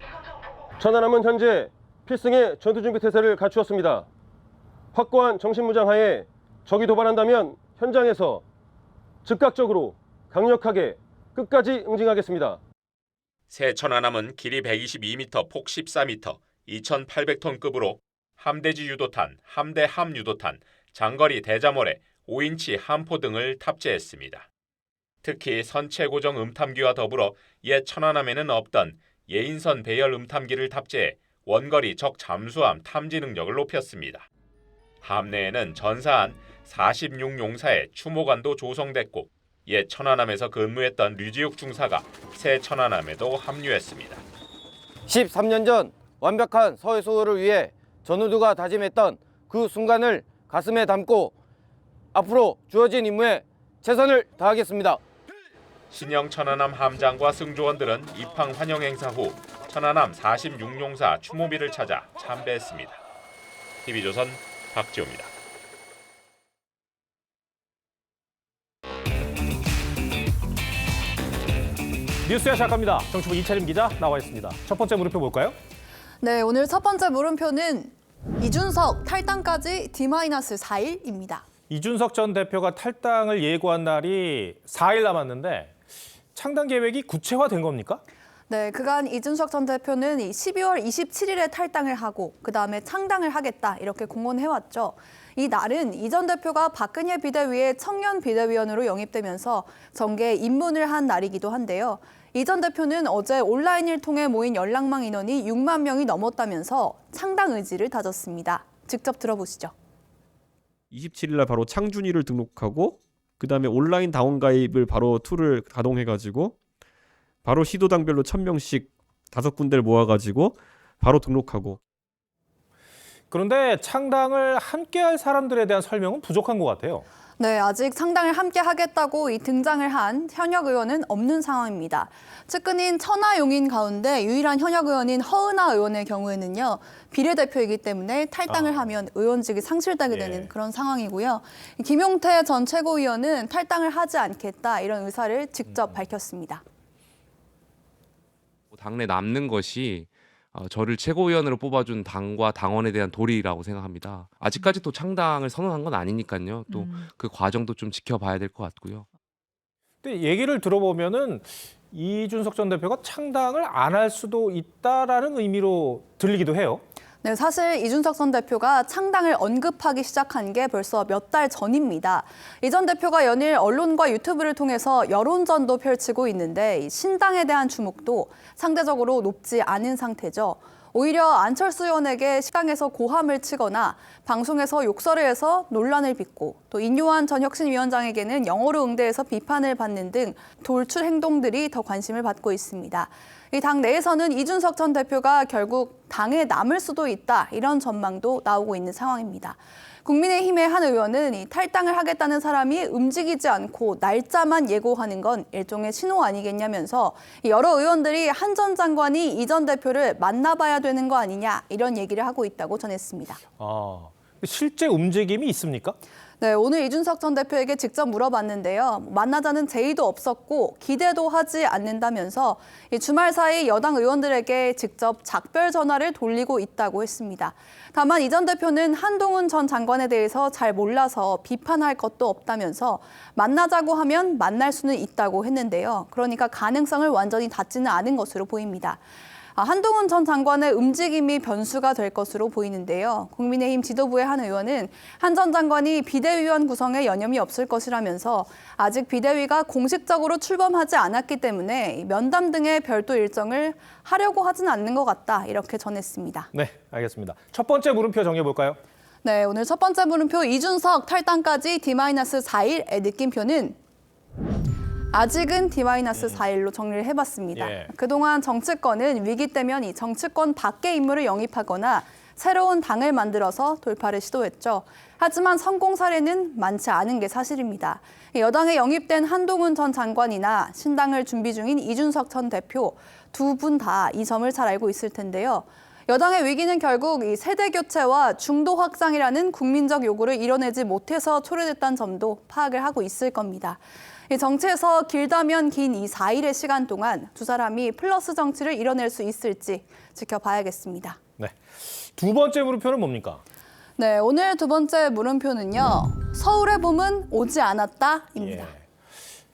천안함은 현재 필승의 전투준비 태세를 갖추었습니다. 확고한 정신무장하에 적이 도발한다면 현장에서 즉각적으로 강력하게 끝까지 응징하겠습니다. 새 천안함은 길이 122m, 폭 14m, 2,800톤급으로 함대지 유도탄, 함대 함 유도탄, 장거리 대잠어뢰, 5인치 함포 등을 탑재했습니다. 특히 선체 고정 음탐기와 더불어 옛 천안함에는 없던 예인선 배열 음탐기를 탑재해 원거리 적 잠수함 탐지 능력을 높였습니다. 함내에는 전사한 46용사의 추모관도 조성됐고 옛 천안함에서 근무했던 류지욱 중사가 새 천안함에도 합류했습니다. 13년 전 완벽한 서해 수호를 위해 전우두가 다짐했던 그 순간을 가슴에 담고 앞으로 주어진 임무에 최선을 다하겠습니다. 신형 천안함 함장과 승조원들은 입항 환영 행사 후 천안함 46용사 추모비를 찾아 참배했습니다. TV조선 박지호입니다. 뉴스야 시작합니다. 정치부 이채림 기자 나와 있습니다. 첫 번째 물음표 볼까요? 네, 오늘 첫 번째 물음표는 이준석 탈당까지 D-4일입니다. 이준석 전 대표가 탈당을 예고한 날이 4일 남았는데 창당 계획이 구체화된 겁니까? 네, 그간 이준석 전 대표는 12월 27일에 탈당을 하고 그다음에 창당을 하겠다 이렇게 공언해왔죠. 이 날은 이 전 대표가 박근혜 비대위의 청년 비대위원으로 영입되면서 정계에 입문을 한 날이기도 한데요. 이 전 대표는 어제 온라인을 통해 모인 연락망 인원이 6만 명이 넘었다면서 창당 의지를 다졌습니다. 직접 들어보시죠. 27일 날 바로 창준이를 등록하고 그다음에 온라인 당원 가입을 바로 툴을 가동해가지고 바로 시도당별로 1000명씩 5군데를 모아가지고 바로 등록하고. 그런데 창당을 함께할 사람들에 대한 설명은 부족한 것 같아요. 네, 아직 창당을 함께 하겠다고 등장을 한 현역 의원은 없는 상황입니다. 측근인 천하용인 가운데 유일한 현역 의원인 허은하 의원의 경우에는요. 비례대표이기 때문에 탈당을 하면 의원직이 상실되게 되는 그런 상황이고요. 김용태 전 최고위원은 탈당을 하지 않겠다 이런 의사를 직접 밝혔습니다. 당내 남는 것이 저를 최고위원으로 뽑아준 당과 당원에 대한 도리라고 생각합니다. 아직까지 또 창당을 선언한 건 아니니까요. 또 그 과정도 좀 지켜봐야 될 것 같고요. 근데 얘기를 들어보면은 이준석 전 대표가 창당을 안 할 수도 있다라는 의미로 들리기도 해요. 네, 사실 이준석 전 대표가 창당을 언급하기 시작한 게 벌써 몇 달 전입니다. 이 전 대표가 연일 언론과 유튜브를 통해서 여론전도 펼치고 있는데 이 신당에 대한 주목도 상대적으로 높지 않은 상태죠. 오히려 안철수 의원에게 식당에서 고함을 치거나 방송에서 욕설을 해서 논란을 빚고 또 인요한 전 혁신위원장에게는 영어로 응대해서 비판을 받는 등 돌출 행동들이 더 관심을 받고 있습니다. 이 당 내에서는 이준석 전 대표가 결국 당에 남을 수도 있다 이런 전망도 나오고 있는 상황입니다. 국민의힘의 한 의원은 이 탈당을 하겠다는 사람이 움직이지 않고 날짜만 예고하는 건 일종의 신호 아니겠냐면서 여러 의원들이 한 전 장관이 이 전 대표를 만나봐야 되는 거 아니냐 이런 얘기를 하고 있다고 전했습니다. 실제 움직임이 있습니까? 네, 오늘 이준석 전 대표에게 직접 물어봤는데요. 만나자는 제의도 없었고 기대도 하지 않는다면서 주말 사이 여당 의원들에게 직접 작별 전화를 돌리고 있다고 했습니다. 다만 이 전 대표는 한동훈 전 장관에 대해서 잘 몰라서 비판할 것도 없다면서 만나자고 하면 만날 수는 있다고 했는데요. 그러니까 가능성을 완전히 닫지는 않은 것으로 보입니다. 한동훈 전 장관의 움직임이 변수가 될 것으로 보이는데요. 국민의힘 지도부의 한 의원은 한 전 장관이 비대위원 구성에 여념이 없을 것이라면서 아직 비대위가 공식적으로 출범하지 않았기 때문에 면담 등의 별도 일정을 하려고 하지는 않는 것 같다 이렇게 전했습니다. 네, 알겠습니다. 첫 번째 물음표 정해볼까요? 네, 오늘 첫 번째 물음표 이준석 탈당까지 D-4일의 느낌표는 아직은 D-4일로 정리를 해봤습니다. 그동안 정치권은 위기 때면 이 정치권 밖의 인물을 영입하거나 새로운 당을 만들어서 돌파를 시도했죠. 하지만 성공 사례는 많지 않은 게 사실입니다. 여당에 영입된 한동훈 전 장관이나 신당을 준비 중인 이준석 전 대표 두 분 다 이 점을 잘 알고 있을 텐데요. 여당의 위기는 결국 이 세대 교체와 중도 확장이라는 국민적 요구를 이뤄내지 못해서 초래됐다는 점도 파악을 하고 있을 겁니다. 정치에서 길다면 긴 이 4일의 시간 동안 두 사람이 플러스 정치를 이뤄낼 수 있을지 지켜봐야겠습니다. 네, 두 번째 물음표는 뭡니까? 네, 오늘 두 번째 물음표는요. 서울의 봄은 오지 않았다입니다.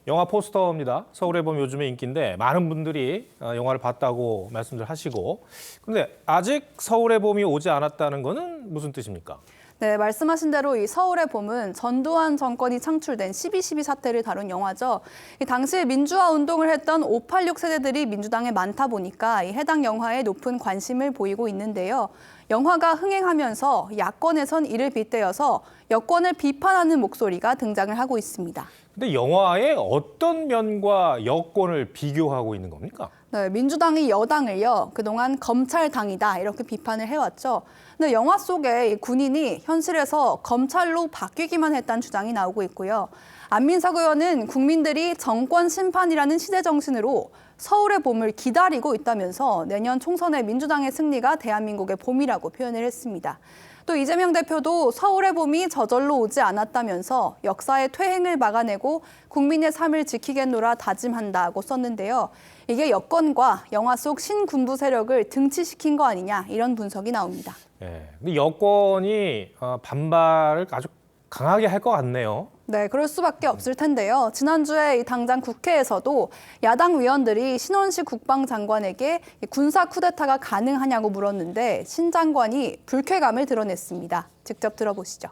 영화 포스터입니다. 서울의 봄 요즘에 인기인데 많은 분들이 영화를 봤다고 말씀들 하시고 그런데 아직 서울의 봄이 오지 않았다는 거는 무슨 뜻입니까? 네, 말씀하신 대로 이 서울의 봄은 전두환 정권이 창출된 12.12 사태를 다룬 영화죠. 이 당시에 민주화 운동을 했던 586 세대들이 민주당에 많다 보니까 이 해당 영화에 높은 관심을 보이고 있는데요. 영화가 흥행하면서 야권에선 이를 빗대어서 여권을 비판하는 목소리가 등장을 하고 있습니다. 근데 영화의 어떤 면과 여권을 비교하고 있는 겁니까? 네, 민주당이 여당을요, 그동안 검찰당이다 이렇게 비판을 해왔죠. 근데 영화 속에 이 군인이 현실에서 검찰로 바뀌기만 했다는 주장이 나오고 있고요. 안민석 의원은 국민들이 정권 심판이라는 시대 정신으로 서울의 봄을 기다리고 있다면서 내년 총선의 민주당의 승리가 대한민국의 봄이라고 표현을 했습니다. 또 이재명 대표도 서울의 봄이 저절로 오지 않았다면서 역사의 퇴행을 막아내고 국민의 삶을 지키겠노라 다짐한다고 썼는데요. 이게 여권과 영화 속 신군부 세력을 등치시킨 거 아니냐 이런 분석이 나옵니다. 네, 근데 여권이 반발을 아주 강하게 할 것 같네요. 네, 그럴 수밖에 없을 텐데요. 지난주에 당장 국회에서도 야당 의원들이 신원식 국방장관에게 군사 쿠데타가 가능하냐고 물었는데 신 장관이 불쾌감을 드러냈습니다. 직접 들어보시죠.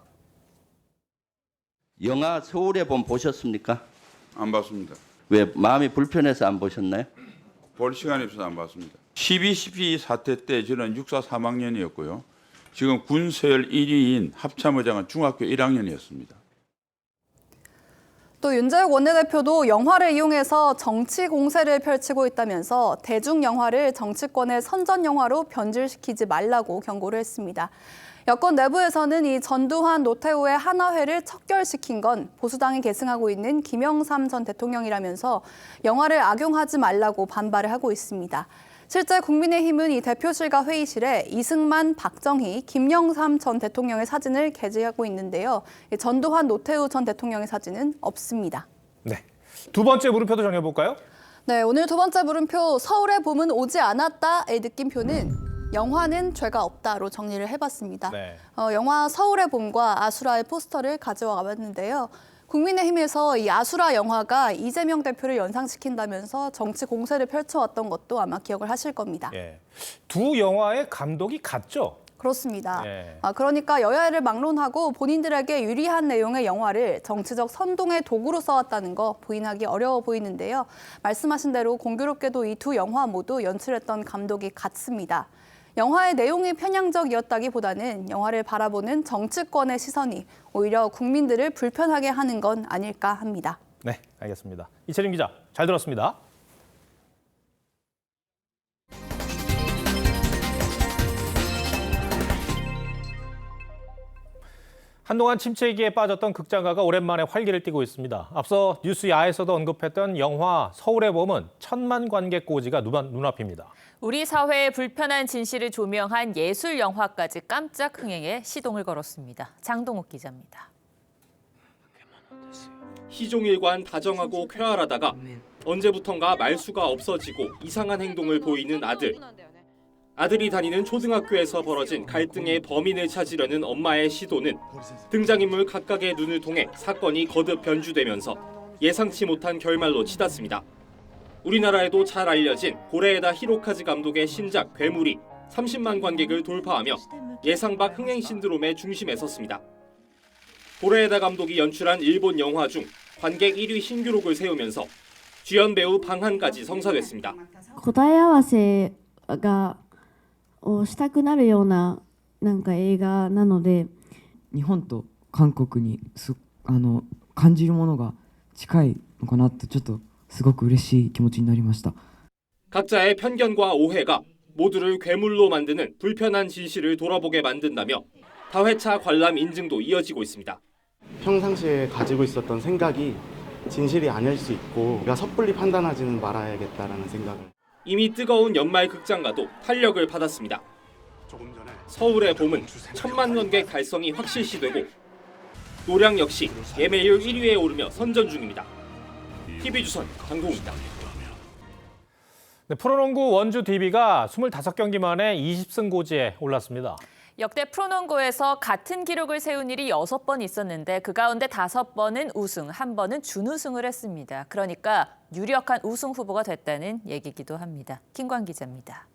영화 서울의 봄 보셨습니까? 안 봤습니다. 왜 마음이 불편해서 안 보셨나요? 볼 시간이 없어서 안 봤습니다. 12.12 사태 때 저는 육사 3학년이었고요. 지금 군서열 1위인 합참의장은 중학교 1학년이었습니다. 또 윤재욱 원내대표도 영화를 이용해서 정치 공세를 펼치고 있다면서 대중 영화를 정치권의 선전 영화로 변질시키지 말라고 경고를 했습니다. 여권 내부에서는 이 전두환, 노태우의 한화회를 척결시킨 건 보수당이 계승하고 있는 김영삼 전 대통령이라면서 영화를 악용하지 말라고 반발을 하고 있습니다. 실제 국민의힘은 이 대표실과 회의실에 이승만, 박정희, 김영삼 전 대통령의 사진을 게재하고 있는데요. 전두환, 노태우 전 대통령의 사진은 없습니다. 네, 두 번째 물음표도 정해볼까요? 네, 오늘 두 번째 물음표 서울의 봄은 오지 않았다의 느낌표는 영화는 죄가 없다로 정리를 해봤습니다. 네. 영화 서울의 봄과 아수라의 포스터를 가져와 봤는데요. 국민의힘에서 이 아수라 영화가 이재명 대표를 연상시킨다면서 정치 공세를 펼쳐왔던 것도 아마 기억을 하실 겁니다. 예. 두 영화의 감독이 같죠? 그렇습니다. 예. 그러니까 여야를 막론하고 본인들에게 유리한 내용의 영화를 정치적 선동의 도구로 써왔다는 거 부인하기 어려워 보이는데요. 말씀하신 대로 공교롭게도 이 두 영화 모두 연출했던 감독이 같습니다. 영화의 내용이 편향적이었다기보다는 영화를 바라보는 정치권의 시선이 오히려 국민들을 불편하게 하는 건 아닐까 합니다. 네, 알겠습니다. 이채림 기자, 잘 들었습니다. 한동안 침체 위기에 빠졌던 극장가가 오랜만에 활기를 띠고 있습니다. 앞서 뉴스 야에서도 언급했던 영화 서울의 봄은 1,000만 관객 고지가 눈앞입니다. 우리 사회의 불편한 진실을 조명한 예술 영화까지 깜짝 흥행에 시동을 걸었습니다. 장동욱 기자입니다. 희종일관 다정하고 쾌활하다가 언제부턴가 말수가 없어지고 이상한 행동을 보이는 아들. 아들이 다니는 초등학교에서 벌어진 갈등의 범인을 찾으려는 엄마의 시도는 등장인물 각각의 눈을 통해 사건이 거듭 변주되면서 예상치 못한 결말로 치닫습니다. 우리나라에도 잘 알려진 고레에다 히로카즈 감독의 신작 괴물이 30만 관객을 돌파하며 예상 밖 흥행 신드롬의 중심에 섰습니다. 고레에다 감독이 연출한 일본 영화 중 관객 1위 신기록을 세우면서 주연 배우 방한까지 성사됐습니다. 答え合わせをしたくなるような映画なので、日本と韓国に感じるものが近いのかなってちょっとすごく嬉しい気持ちになりました。 각자의 편견과 오해가 모두를 괴물로 만드는 불편한 진실을 돌아보게 만든다며 다회차 관람 인증도 이어지고 있습니다. 평상시에 가지고 있었던 생각이 진실이 아닐 수 있고 우리가 섣불리 판단하지는 말아야겠다라는 생각을. 이미 뜨거운 연말 극장가도 탄력을 받았습니다. 서울의 봄은 1,000만 관객 달성이 확실시되고 노량 역시 예매율 1위에 오르며 선전 중입니다. TV조선 장동욱입니다. 네, 프로농구 원주 DB가 25경기 만에 20승 고지에 올랐습니다. 역대 프로농구에서 같은 기록을 세운 일이 6번 있었는데 그 가운데 5번은 우승, 1번은 준우승을 했습니다. 그러니까 유력한 우승 후보가 됐다는 얘기기도 합니다. 김광 기자입니다.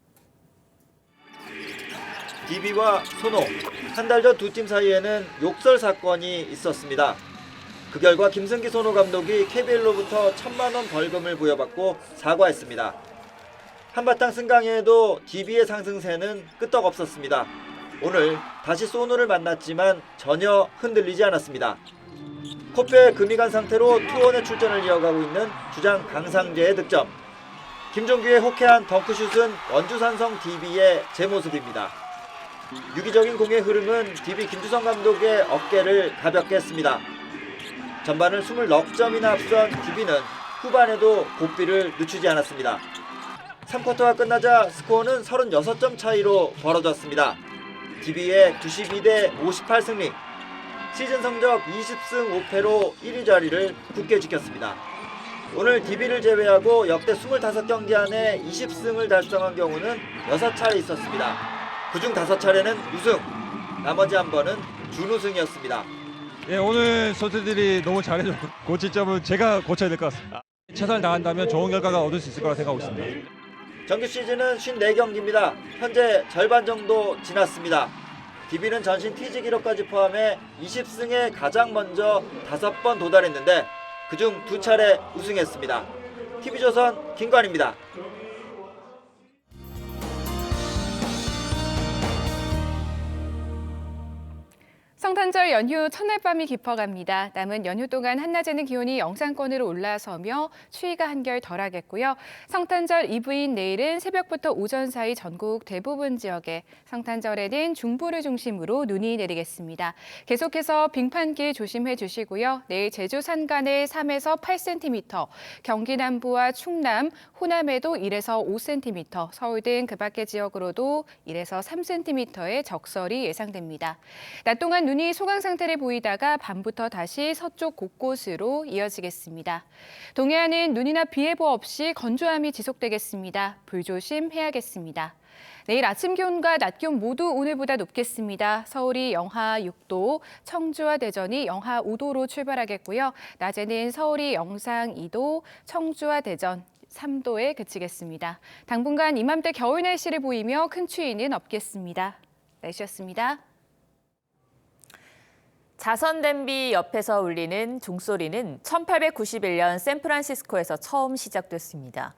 DB와 손호, 한 달 전 두 팀 사이에는 욕설 사건이 있었습니다. 그 결과 김승기 손호 감독이 KBL로부터 1,000만 원 벌금을 부여받고 사과했습니다. 한바탕 승강에도 DB의 상승세는 끄떡없었습니다. 오늘 다시 손호를 만났지만 전혀 흔들리지 않았습니다. 코뼈에 금이 간 상태로 투혼의 출전을 이어가고 있는 주장 강상재의 득점. 김종규의 호쾌한 덩크슛은 원주산성 DB의 제 모습입니다. 유기적인 공의 흐름은 DB 김주성 감독의 어깨를 가볍게 했습니다. 전반을 20넉점이나 앞선 DB는 후반에도 고삐를 늦추지 않았습니다. 3쿼터가 끝나자 스코어는 36점 차이로 벌어졌습니다. DB의 92대 58 승리, 시즌 성적 20승 5패로 1위 자리를 굳게 지켰습니다. 오늘 DB를 제외하고 역대 25경기 안에 20승을 달성한 경우는 6차례 있었습니다. 그중 5차례는 우승, 나머지 한 번은 준우승이었습니다. 예, 오늘 선수들이 너무 잘해줬고 고칠 점은 제가 고쳐야 될 것 같습니다. 최선을 다한다면 좋은 결과가 얻을 수 있을 거라 생각하고 있습니다. 정규 시즌은 54경기입니다. 현재 절반 정도 지났습니다. DB는 전신 TG 기록까지 포함해 20승에 가장 먼저 5번 도달했는데 그중 2차례 우승했습니다. TV조선 김관입니다. 성탄절 연휴 첫날 밤이 깊어갑니다. 남은 연휴 동안 한낮에는 기온이 영상권으로 올라서며 추위가 한결 덜하겠고요. 성탄절 이브인 내일은 새벽부터 오전 사이 전국 대부분 지역에, 성탄절에는 중부를 중심으로 눈이 내리겠습니다. 계속해서 빙판길 조심해 주시고요. 내일 제주 산간에 3에서 8cm, 경기 남부와 충남, 호남에도 1에서 5cm, 서울 등 그 밖의 지역으로도 1에서 3cm의 적설이 예상됩니다. 낮 동안 눈이 소강 상태를 보이다가 밤부터 다시 서쪽 곳곳으로 이어지겠습니다. 동해안은 눈이나 비 예보 없이 건조함이 지속되겠습니다. 불조심해야겠습니다. 내일 아침 기온과 낮 기온 모두 오늘보다 높겠습니다. 서울이 영하 6도, 청주와 대전이 영하 5도로 출발하겠고요. 낮에는 서울이 영상 2도, 청주와 대전 3도에 그치겠습니다. 당분간 이맘때 겨울 날씨를 보이며 큰 추위는 없겠습니다. 날씨였습니다. 자선 냄비 옆에서 울리는 종소리는 1891년 샌프란시스코에서 처음 시작됐습니다.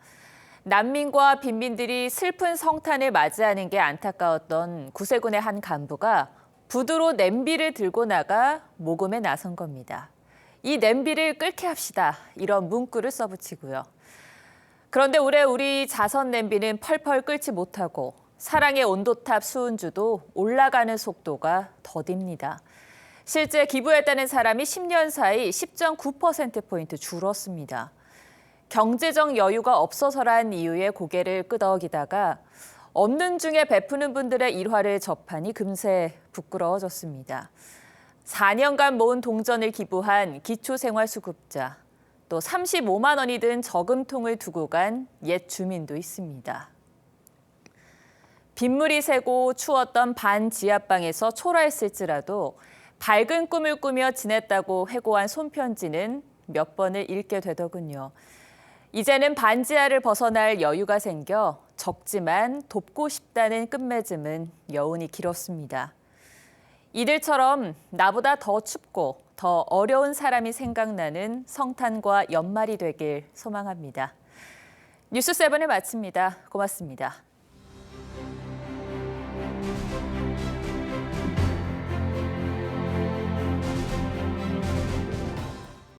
난민과 빈민들이 슬픈 성탄을 맞이하는 게 안타까웠던 구세군의 한 간부가 부두로 냄비를 들고 나가 모금에 나선 겁니다. 이 냄비를 끓게 합시다. 이런 문구를 써붙이고요. 그런데 올해 우리 자선 냄비는 펄펄 끓지 못하고 사랑의 온도탑 수은주도 올라가는 속도가 더딥니다. 실제 기부했다는 사람이 10년 사이 10.9%포인트 줄었습니다. 경제적 여유가 없어서란 이유의 고개를 끄덕이다가 없는 중에 베푸는 분들의 일화를 접하니 금세 부끄러워졌습니다. 4년간 모은 동전을 기부한 기초생활수급자, 또 35만 원이 든 저금통을 두고 간 옛 주민도 있습니다. 빗물이 새고 추웠던 반 지하방에서 초라했을지라도 밝은 꿈을 꾸며 지냈다고 회고한 손편지는 몇 번을 읽게 되더군요. 이제는 반지하를 벗어날 여유가 생겨 적지만 돕고 싶다는 끝맺음은 여운이 길었습니다. 이들처럼 나보다 더 춥고 더 어려운 사람이 생각나는 성탄과 연말이 되길 소망합니다. 뉴스7을 마칩니다. 고맙습니다.